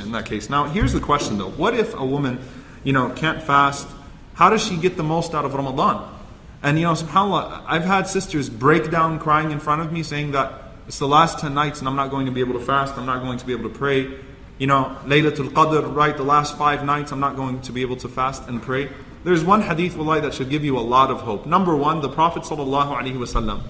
in that case. Now, here's the question though. What if a woman, can't fast? How does she get the most out of Ramadan? And subhanAllah, I've had sisters break down crying in front of me saying that it's the last 10 nights and I'm not going to be able to fast, I'm not going to be able to pray. Laylatul Qadr, right, the last 5 nights I'm not going to be able to fast and pray. There's one hadith, wallahi, that should give you a lot of hope. Number one, the Prophet ﷺ,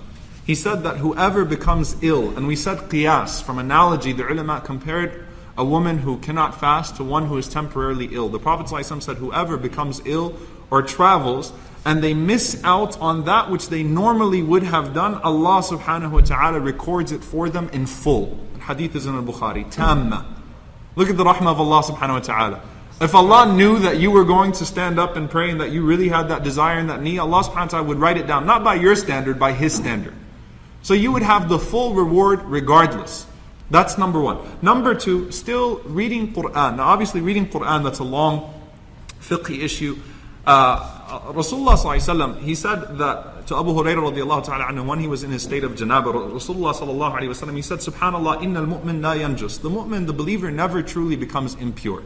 he said that whoever becomes ill, and we said qiyas, from analogy, the ulama compared a woman who cannot fast to one who is temporarily ill. The Prophet ﷺ said whoever becomes ill or travels and they miss out on that which they normally would have done, Allah subhanahu wa ta'ala records it for them in full. The hadith is in al-Bukhari. Tamma. Look at the rahmah of Allah subhanahu wa ta'ala. If Allah knew that you were going to stand up and pray and that you really had that desire and that need, Allah subhanahu wa ta'ala would write it down, not by your standard, by His standard. So you would have the full reward regardless. That's number one. Number two, still reading Qur'an. Now obviously reading Qur'an, that's a long fiqh issue. Rasulullah sallallahu he said that to Abu Hurairah radiallahu ta'ala anhu when he was in his state of janaba. Rasulullah sallallahu alayhi wasallam, he said, Subhanallah, innal mu'min la yanjus. The mu'min, the believer, never truly becomes impure.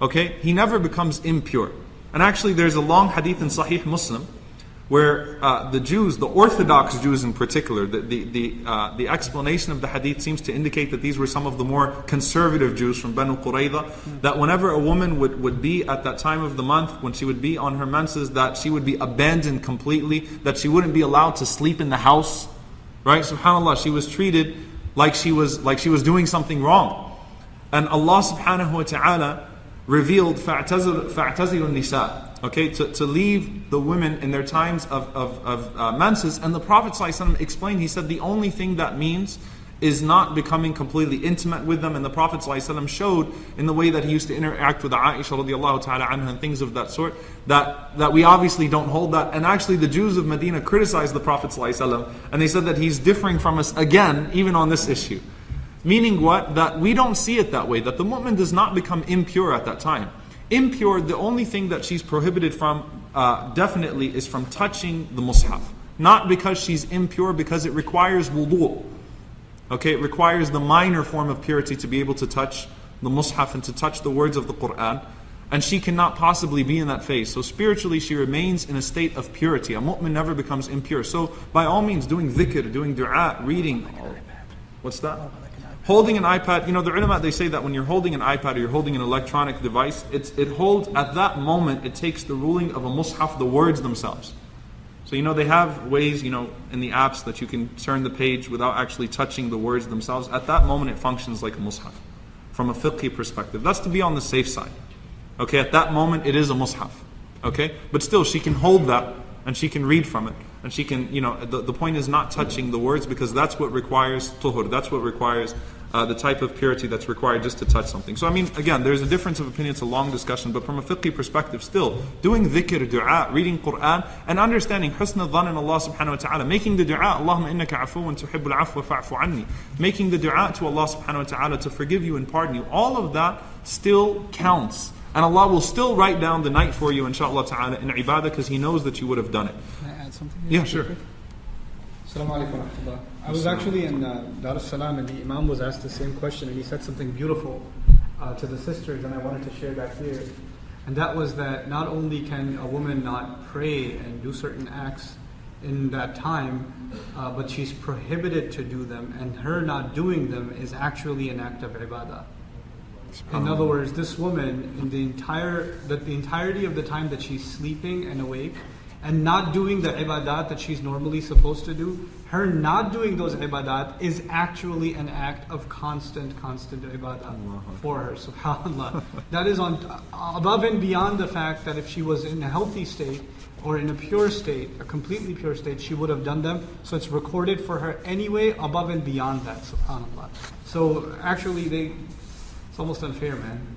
Okay? He never becomes impure. And actually there's a long hadith in Sahih Muslim where the Jews, the Orthodox Jews in particular, the explanation of the hadith seems to indicate that these were some of the more conservative Jews from Banu Qurayza, that whenever a woman would be at that time of the month, when she would be on her menses, that she would be abandoned completely, that she wouldn't be allowed to sleep in the house, right? SubhanAllah, she was treated like she was doing something wrong. And Allah subhanahu wa ta'ala revealed فَاعْتَزِلُوا النِّسَاء. Okay, to leave the women in their times of menses. And the Prophet ﷺ explained, he said the only thing that means is not becoming completely intimate with them. And the Prophet ﷺ showed in the way that he used to interact with Aisha radiallahu ta'ala anha and things of that sort, that we obviously don't hold that. And actually the Jews of Medina criticized the Prophet ﷺ, and they said that he's differing from us again, even on this issue. Meaning what? That we don't see it that way, that the mu'min does not become impure at that time. Impure, the only thing that she's prohibited from definitely is from touching the mushaf. Not because she's impure, because it requires wudu. Okay, it requires the minor form of purity to be able to touch the mushaf and to touch the words of the Qur'an. And she cannot possibly be in that phase. So spiritually she remains in a state of purity. A mu'min never becomes impure. So by all means, doing dhikr, doing dua, reading. What's that? Holding an iPad, the ulama, they say that when you're holding an iPad or you're holding an electronic device, it holds, at that moment, it takes the ruling of a mushaf, the words themselves. So they have ways, in the apps that you can turn the page without actually touching the words themselves. At that moment, it functions like a mushaf, from a fiqhi perspective. That's to be on the safe side. Okay, at that moment, it is a mushaf. Okay, but still, she can hold that, and she can read from it. And she can, the point is not touching the words, because that's what requires tuhur. That's what requires the type of purity that's required just to touch something. So again, there's a difference of opinion, it's a long discussion, but from a fiqhi perspective still, doing dhikr, dua, reading Qur'an, and understanding husn al-dhan in Allah subhanahu wa ta'ala, making the dua, Allahumma innaka afuwan tuhibbul afwa fa'fu anni, making the dua to Allah subhanahu wa ta'ala to forgive you and pardon you, all of that still counts. And Allah will still write down the night for you, inshaAllah ta'ala, in ibadah, because He knows that you would have done it. Can I add something? Yeah, sure. Assalamu alaikum wa rahmatullah. I was actually in Dar es Salaam, and the Imam was asked the same question, and he said something beautiful to the sisters, and I wanted to share that here. And that was that not only can a woman not pray and do certain acts in that time, but she's prohibited to do them, and her not doing them is actually an act of ibadah. In other words, this woman, in the entirety of the time that she's sleeping and awake, and not doing the ibadat that she's normally supposed to do, her not doing those ibadat is actually an act of constant ibadah for her, subhanAllah. That is above and beyond the fact that if she was in a healthy state, or in a pure state, a completely pure state, she would have done them. So it's recorded for her anyway, above and beyond that, subhanAllah. So actually it's almost unfair, man.